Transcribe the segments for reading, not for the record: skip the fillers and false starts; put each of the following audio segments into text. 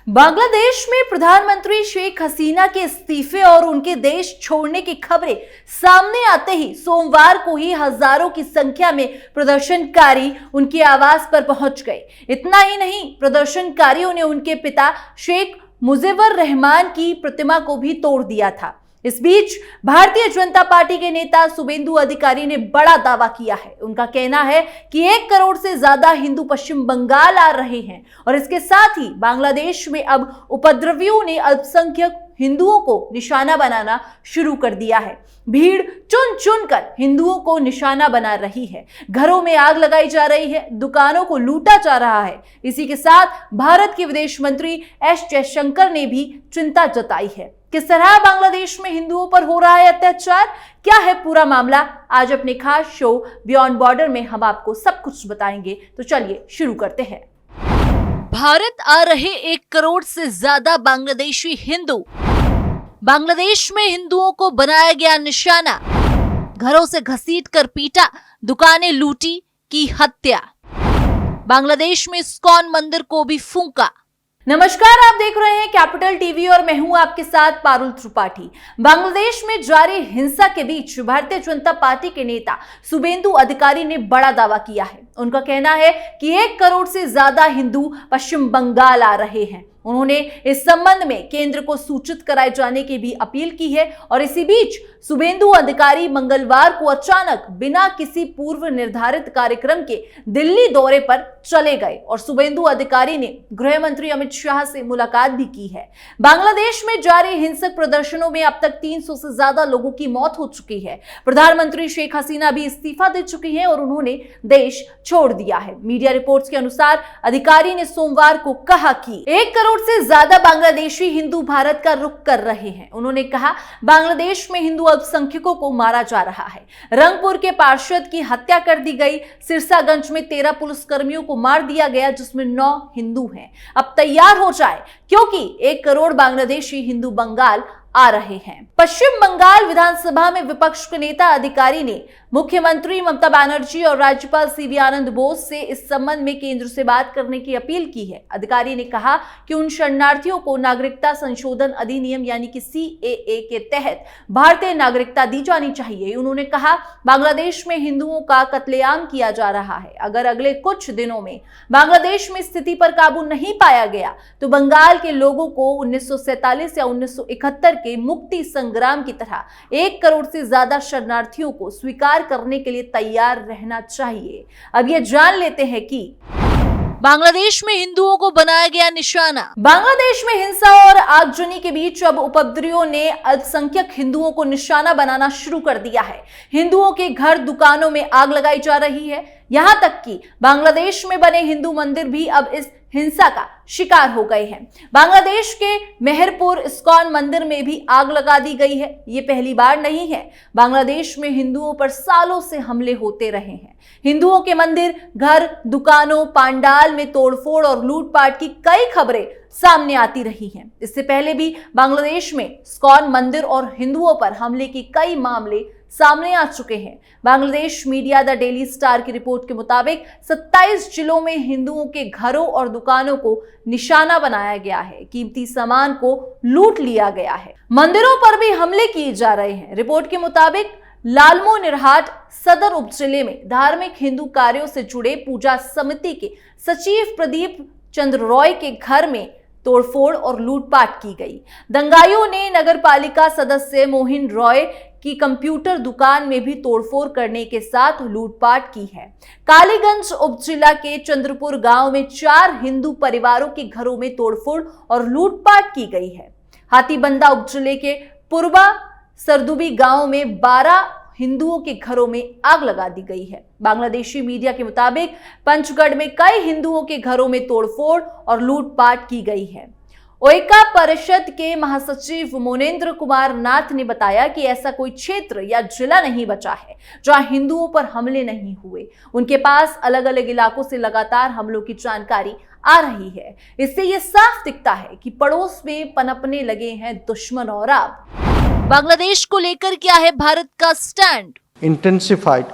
बांग्लादेश में प्रधानमंत्री शेख हसीना के इस्तीफे और उनके देश छोड़ने की खबरें सामने आते ही सोमवार को ही हजारों की संख्या में प्रदर्शनकारी उनके आवास पर पहुंच गए। इतना ही नहीं, प्रदर्शनकारियों ने उनके पिता शेख मुजीबुर रहमान की प्रतिमा को भी तोड़ दिया था। इस बीच भारतीय जनता पार्टी के नेता शुभेंदु अधिकारी ने बड़ा दावा किया है। उनका कहना है कि 1 करोड़ से ज्यादा हिंदू पश्चिम बंगाल आ रहे हैं और इसके साथ ही बांग्लादेश में अब उपद्रवियों ने अल्पसंख्यक हिंदुओं को निशाना बनाना शुरू कर दिया है। भीड़ चुन चुन कर हिंदुओं को निशाना बना रही है, घरों में आग लगाई जा रही है, दुकानों को लूटा जा रहा है। इसी के साथ भारत के विदेश मंत्री एस जयशंकर ने भी चिंता जताई है। किस तरह बांग्लादेश में हिंदुओं पर हो रहा है अत्याचार, क्या है पूरा मामला, आज अपने खास शो बियॉन्ड बॉर्डर में हम आपको सब कुछ बताएंगे। तो चलिए शुरू करते हैं। भारत आ रहे 1 करोड़ से ज्यादा बांग्लादेशी हिंदू, बांग्लादेश में हिंदुओं को बनाया गया निशाना, घरों से घसीटकर पीटा, दुकानें लूटी, की हत्या, बांग्लादेश में इस्कॉन मंदिर को भी फूंका। नमस्कार, आप देख रहे हैं कैपिटल टीवी और मैं हूं आपके साथ पारुल त्रिपाठी। बांग्लादेश में जारी हिंसा के बीच भारतीय जनता पार्टी के नेता शुभेंदु अधिकारी ने बड़ा दावा किया है। उनका कहना है कि 1 करोड़ से ज्यादा हिंदू पश्चिम बंगाल आ रहे हैं। उन्होंने इस संबंध में केंद्र को सूचित कराए जाने की भी अपील की है और इसी बीच शुभेंदु अधिकारी मंगलवार को अचानक बिना किसी पूर्व निर्धारित कार्यक्रम के दिल्ली दौरे पर चले गए और शुभेंदु अधिकारी ने गृह मंत्री अमित शाह से मुलाकात भी की है। बांग्लादेश में जारी हिंसक प्रदर्शनों में अब तक 300 से ज्यादा लोगों की मौत हो चुकी है। प्रधानमंत्री शेख हसीना भी इस्तीफा दे चुकी हैं और उन्होंने देश छोड़ दिया है। मीडिया रिपोर्ट्स के अनुसार अधिकारी ने सोमवार को कहा कि 1 करोड़ से ज्यादा बांग्लादेशी हिंदू भारत का रुख कर रहे हैं। उन्होंने कहा, बांग्लादेश में हिंदू अल्पसंख्यकों को मारा जा रहा है। रंगपुर के पार्षद की हत्या कर दी गई। सिरसागंज में 13 पुलिसकर्मियों को मार दिया गया, जिसमें 9 हिंदू हैं। अब तैयार हो जाए क्योंकि 1 करोड़ बांग्लादेशी हिंदू बंगाल आ रहे हैं। पश्चिम बंगाल विधानसभा में विपक्ष के नेता अधिकारी ने मुख्यमंत्री ममता बनर्जी और राज्यपाल सीवी आनंद बोस से इस संबंध में केंद्र से बात करने की अपील की है। अधिकारी ने कहा कि उन शरणार्थियों को नागरिकता संशोधन अधिनियम यानी कि CAA के तहत भारतीय नागरिकता दी जानी चाहिए। उन्होंने कहा, बांग्लादेश में हिंदुओं का कत्लेआम किया जा रहा है। अगर अगले कुछ दिनों में बांग्लादेश में स्थिति पर काबू नहीं पाया गया तो बंगाल के लोगों को 1947 या 1971 के मुक्ति संग्राम की तरह 1 करोड़ से ज्यादा शरणार्थियों को स्वीकार करने के लिए तैयार रहना चाहिए। अब ये जान लेते हैं कि बांग्लादेश में हिंदुओं को बनाया गया निशाना। बांग्लादेश में हिंसा और आगजनी के बीच अब उपद्रवियों ने अल्पसंख्यक हिंदुओं को निशाना बनाना शुरू कर दिया है। हिंदुओं के घर, दुकानों में आग लगाई जा रही है। यहां तक कि बांग्लादेश में बने हिंदू मंदिर भी अब इस हिंसा का शिकार हो गए हैं। बांग्लादेश के मेहरपुर इस्कॉन मंदिर में भी आग लगा दी गई है। ये पहली बार नहीं है। बांग्लादेश में हिंदुओं पर सालों से हमले होते रहे हैं। हिंदुओं के मंदिर, घर, दुकानों, पंडाल में तोड़फोड़ और लूटपाट की कई खबरें सामने आती रही हैं। इससे पहले भी बांग्लादेश में इस्कॉन मंदिर और हिंदुओं पर हमले के कई मामले सामने आ चुके हैं। Bangladesh media the daily star की रिपोर्ट के मुताबिक 27 जिलों में हिंदुओं के घरों और दुकानों को निशाना बनाया गया है। कीमती सामान को लूट लिया गया है। मंदिरों पर भी हमले किए जा रहे हैं। रिपोर्ट के मुताबिक लालमो निरहाट सदर उपजिले में धार्मिक हिंदू कार्यों से जुड़े पूजा समिति के सचिव प्रदीप चंद्र रॉय के घर में तोड़फोड़ और लूटपाट की गई। दंगाइयों ने नगरपालिका सदस्य मोहिन रॉय की कंप्यूटर दुकान में भी तोड़फोड़ करने के साथ लूटपाट की है। कालीगंज उपजिला के चंद्रपुर गांव में 4 हिंदू परिवारों के घरों में तोड़फोड़ और लूटपाट की गई है। हाथीबंदा उपजिले के पूर्वा सरदुबी गांव में 12 हिंदुओं के घरों में आग लगा दी गई है। बांग्लादेशी मीडिया के मुताबिक पंचगढ़ में कई हिंदुओं के घरों में तोड़फोड़ और लूटपाट की गई है। ओइका परिषद के महासचिव मोनेंद्र कुमार नाथ ने बताया कि ऐसा कोई क्षेत्र या जिला नहीं बचा है जहां हिंदुओं पर हमले नहीं हुए। उनके पास अलग अलग इलाकों से लगातार हमलों की जानकारी आ रही है। इससे ये साफ दिखता है कि पड़ोस में पनपने लगे हैं दुश्मन। और अब बांग्लादेश को लेकर क्या है भारत का stand? Intensified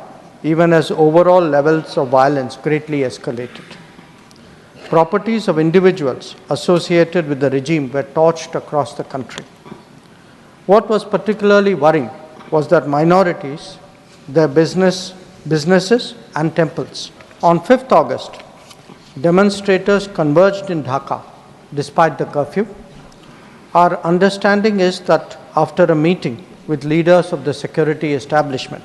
even as overall levels of violence greatly escalated. properties of individuals associated with the regime were torched across the country. What was particularly worrying was that minorities, their businesses and temples. On 5th August, demonstrators converged in Dhaka despite the curfew. Our understanding is that after a meeting with leaders of the security establishment,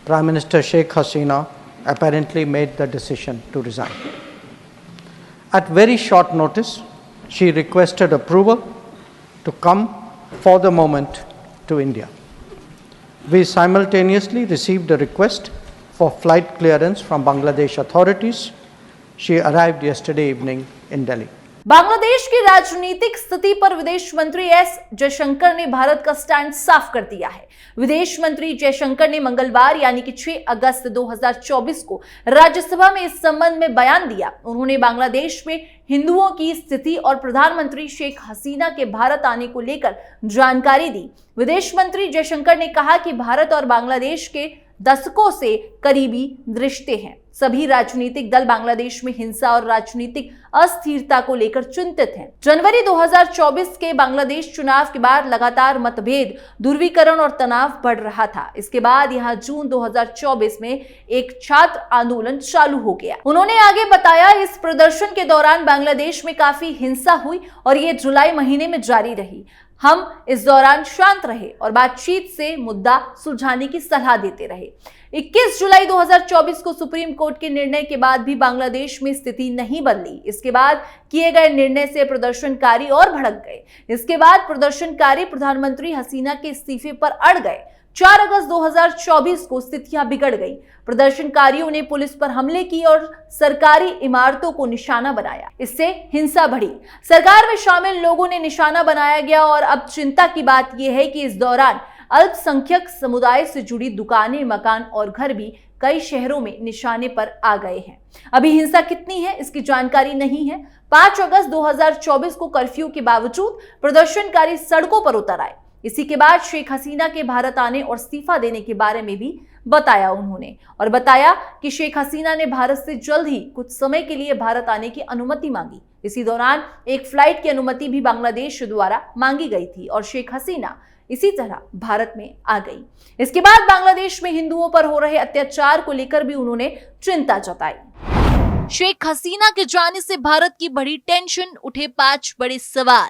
Prime Minister Sheikh Hasina apparently made the decision to resign. At very short notice, she requested approval to come for the moment to India. We simultaneously received a request for flight clearance from Bangladesh authorities. She arrived yesterday evening in Delhi. Bangladesh की राजनीतिक स्थिति पर विदेश मंत्री S Jaishankar ने भारत का stand साफ कर दिया है। विदेश मंत्री जयशंकर ने मंगलवार यानी कि 6 अगस्त 2024 को राज्यसभा में इस संबंध में बयान दिया। उन्होंने बांग्लादेश में हिंदुओं की स्थिति और प्रधानमंत्री शेख हसीना के भारत आने को लेकर जानकारी दी। विदेश मंत्री जयशंकर ने कहा कि भारत और बांग्लादेश के दशकों से करीबी रिश्ते हैं। सभी राजनीतिक दल बांग्लादेश में हिंसा और राजनीतिक अस्थिरता को लेकर चिंतित हैं। जनवरी 2024 के बांग्लादेश चुनाव के बाद लगातार मतभेद, ध्रुवीकरण और तनाव बढ़ रहा था। इसके बाद यहां जून 2024 में एक छात्र आंदोलन चालू हो गया। उन्होंने आगे बताया, इस प्रदर्शन के दौरान बांग्लादेश में काफी हिंसा हुई और ये जुलाई महीने में जारी रही। हम इस दौरान शांत रहे और बातचीत से मुद्दा सुलझाने की सलाह देते रहे। 21 जुलाई 2024 को सुप्रीम कोर्ट के निर्णय के बाद भी बांग्लादेश में स्थिति नहीं बदली। इसके बाद किए गए निर्णय से प्रदर्शनकारी और भड़क गए। इसके बाद प्रदर्शनकारी प्रधानमंत्री हसीना के इस्तीफे पर अड़ गए। 4 अगस्त 2024 को स्थितियां बिगड़ गई। प्रदर्शनकारियों ने पुलिस पर हमले किए और सरकारी इमारतों को निशाना बनाया। इससे हिंसा बढ़ी। सरकार में शामिल लोगों ने निशाना बनाया गया और अब चिंता की बात यह है कि इस दौरान अल्पसंख्यक समुदाय से जुड़ी दुकानें, मकान और घर भी कई शहरों में निशाने पर आ गए हैं। अभी हिंसा कितनी है इसकी जानकारी नहीं है। 5 अगस्त 2024 को कर्फ्यू के बावजूद प्रदर्शनकारी सड़कों पर उतर आए। इसी के बाद शेख हसीना के भारत आने और इस्तीफा देने के बारे में भी बताया उन्होंने, और बताया कि शेख हसीना ने भारत से जल्द ही कुछ समय के लिए भारत आने की अनुमति मांगी। इसी दौरान एक फ्लाइट की अनुमति भी बांग्लादेश द्वारा मांगी गई थी और शेख हसीना इसी तरह भारत में आ गई। इसके बाद बांग्लादेश में हिंदुओं पर हो रहे अत्याचार को लेकर भी उन्होंने चिंता जताई। शेख हसीना के जाने से भारत की बढ़ी टेंशन, उठे 5 बड़े सवाल।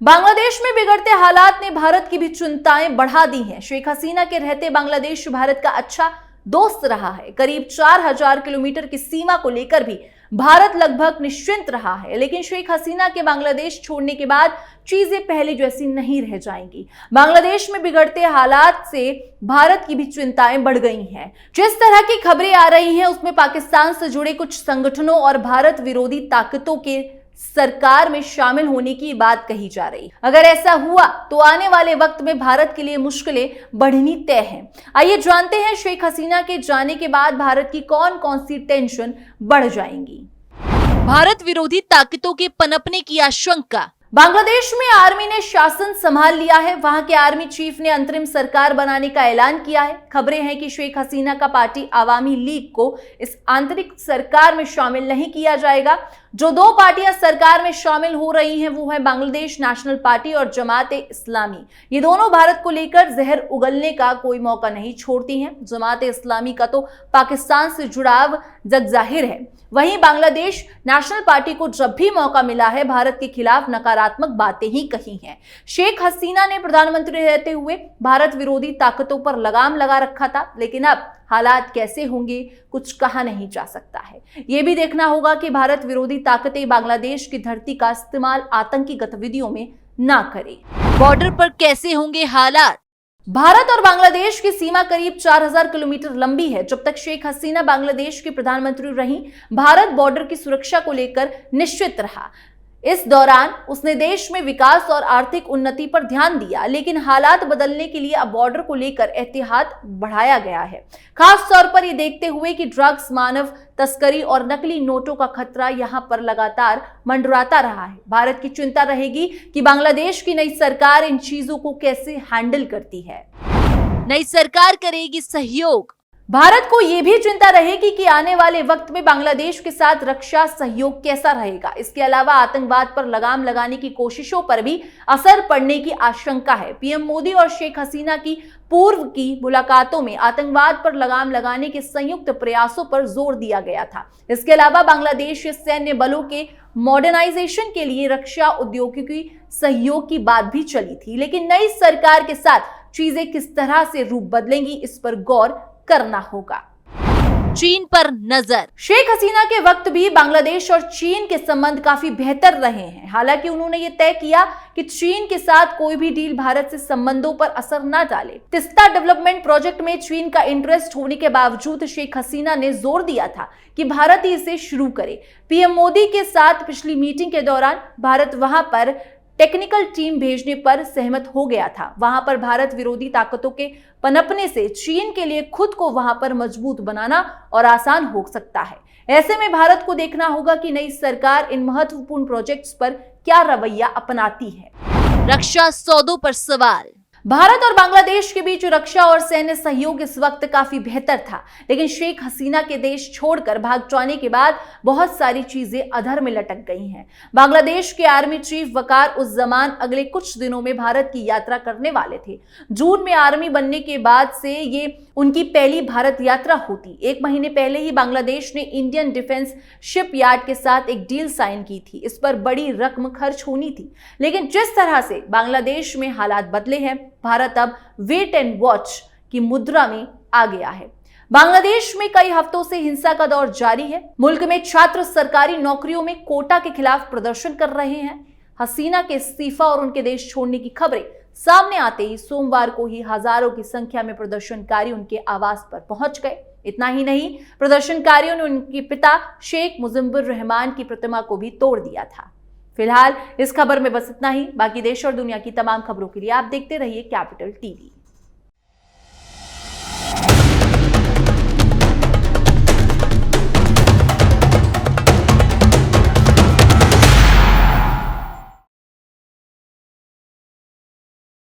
बांग्लादेश में बिगड़ते हालात ने भारत की भी चिंताएं बढ़ा दी हैं। शेख हसीना के रहते बांग्लादेश भारत का अच्छा दोस्त रहा है। करीब 4000 किलोमीटर की सीमा को लेकर भी भारत लगभग निश्चिंत रहा है। लेकिन शेख हसीना के बांग्लादेश छोड़ने के बाद चीजें पहले जैसी नहीं रह जाएंगी। बांग्लादेश में बिगड़ते हालात से भारत की भी चिंताएं बढ़ गई हैं। जिस तरह की खबरें आ रही हैं उसमें पाकिस्तान से जुड़े कुछ संगठनों और भारत विरोधी ताकतों के सरकार में शामिल होने की बात कही जा रही। अगर ऐसा हुआ तो आने वाले वक्त में भारत के लिए मुश्किलें बढ़नी तय हैं। आइए जानते हैं शेख हसीना के जाने के बाद भारत की कौन कौन सी टेंशन बढ़ जाएंगी। भारत विरोधी ताकतों के पनपने की आशंका। बांग्लादेश में आर्मी ने शासन संभाल लिया है। वहां के आर्मी चीफ ने अंतरिम सरकार बनाने का ऐलान किया है। खबरें हैं कि शेख हसीना का पार्टी आवामी लीग को इस आंतरिक सरकार में शामिल नहीं किया जाएगा। जो 2 पार्टियां सरकार में शामिल हो रही हैं वो है बांग्लादेश नेशनल पार्टी और जमात इस्लामी। ये दोनों भारत को लेकर जहर उगलने का कोई मौका नहीं छोड़ती हैं। जमात इस्लामी का तो पाकिस्तान से जुड़ाव जगजाहिर है। वहीं बांग्लादेश नेशनल पार्टी को जब भी मौका मिला है भारत के खिलाफ नकारात्मक बातें ही कही हैं। शेख हसीना ने प्रधानमंत्री रहते हुए भारत विरोधी ताकतों पर लगाम लगा रखा था, लेकिन अब हालात कैसे होंगे कुछ कहा नहीं जा सकता है। यह भी देखना होगा कि भारत विरोधी ताकतें बांग्लादेश की धरती का इस्तेमाल आतंकी गतिविधियों में ना करें। बॉर्डर पर कैसे होंगे हालात। भारत और बांग्लादेश की सीमा करीब 4000 किलोमीटर लंबी है। जब तक शेख हसीना बांग्लादेश की प्रधानमंत्री रहीं, भारत बॉर्डर की सुरक्षा को लेकर निश्चित रहा। इस दौरान उसने देश में विकास और आर्थिक उन्नति पर ध्यान दिया, लेकिन हालात बदलने के लिए अब बॉर्डर को लेकर एहतियात बढ़ाया गया है। खास तौर पर ये देखते हुए कि ड्रग्स, मानव तस्करी और नकली नोटों का खतरा यहां पर लगातार मंडराता रहा है। भारत की चिंता रहेगी कि बांग्लादेश की नई सरकार इन चीजों को कैसे हैंडल करती है। नई सरकार करेगी सहयोग। भारत को यह भी चिंता रहेगी कि आने वाले वक्त में बांग्लादेश के साथ रक्षा सहयोग कैसा रहेगा। इसके अलावा आतंकवाद पर लगाम लगाने की कोशिशों पर भी असर पड़ने की आशंका है। पीएम मोदी और शेख हसीना की पूर्व की मुलाकातों में आतंकवाद पर लगाम लगाने के संयुक्त प्रयासों पर जोर दिया गया था। इसके अलावा बांग्लादेश के सैन्य बलों के मॉडर्नाइजेशन के लिए रक्षा औद्योगिकी सहयोग की बात भी चली थी, लेकिन नई सरकार के साथ चीजें किस तरह से रूप बदलेंगी, इस पर गौर करना होगा। चीन पर नजर। शेख हसीना के वक्त भी बांग्लादेश और चीन के संबंध काफी बेहतर रहे हैं। हालांकि उन्होंने ये तय किया कि चीन के साथ कोई भी डील भारत से संबंधों पर असर न डाले। तिस्ता डेवलपमेंट प्रोजेक्ट में चीन का इंटरेस्ट होने के बावजूद शेख हसीना ने जोर दिया था कि भारत ही इसे शुरू करे। पीएम मोदी के साथ पिछली मीटिंग के दौरान भारत वहां पर टेक्निकल टीम भेजने पर सहमत हो गया था। वहां पर भारत विरोधी ताकतों के पनपने से चीन के लिए खुद को वहां पर मजबूत बनाना और आसान हो सकता है। ऐसे में भारत को देखना होगा कि नई सरकार इन महत्वपूर्ण प्रोजेक्ट्स पर क्या रवैया अपनाती है। रक्षा सौदों पर सवाल। भारत और बांग्लादेश के बीच रक्षा और सैन्य सहयोग इस वक्त काफी बेहतर था, लेकिन शेख हसीना के देश छोड़कर भाग जाने के बाद बहुत सारी चीजें अधर में लटक गई हैं। बांग्लादेश के आर्मी चीफ वकार उस जमान अगले कुछ दिनों में भारत की यात्रा करने वाले थे। जून में आर्मी बनने के बाद से ये उनकी पहली भारत यात्रा होती। 1 महीने पहले ही बांग्लादेश ने इंडियन डिफेंस शिपयार्ड के साथ एक डील साइन की थी। इस पर बड़ी रकम खर्च होनी थी, लेकिन जिस तरह से बांग्लादेश में हालात बदले हैं, भारत अब वेट एंड वॉच की मुद्रा में आ गया है। बांग्लादेश में कई हफ्तों से हिंसा का दौर जारी है। मुल्क में छात्र सरकारी नौकरियों में कोटा के खिलाफ प्रदर्शन कर रहे हैं। हसीना के इस्तीफा और उनके देश छोड़ने की खबरें सामने आते ही सोमवार को ही हजारों की संख्या में प्रदर्शनकारी उनके आवास पर पहुंच गए। इतना ही नहीं, प्रदर्शनकारियों ने उनके पिता शेख मुजिबुर रहमान की प्रतिमा को भी तोड़ दिया था। फिलहाल इस खबर में बस इतना ही। बाकी देश और दुनिया की तमाम खबरों के लिए आप देखते रहिए कैपिटल टीवी।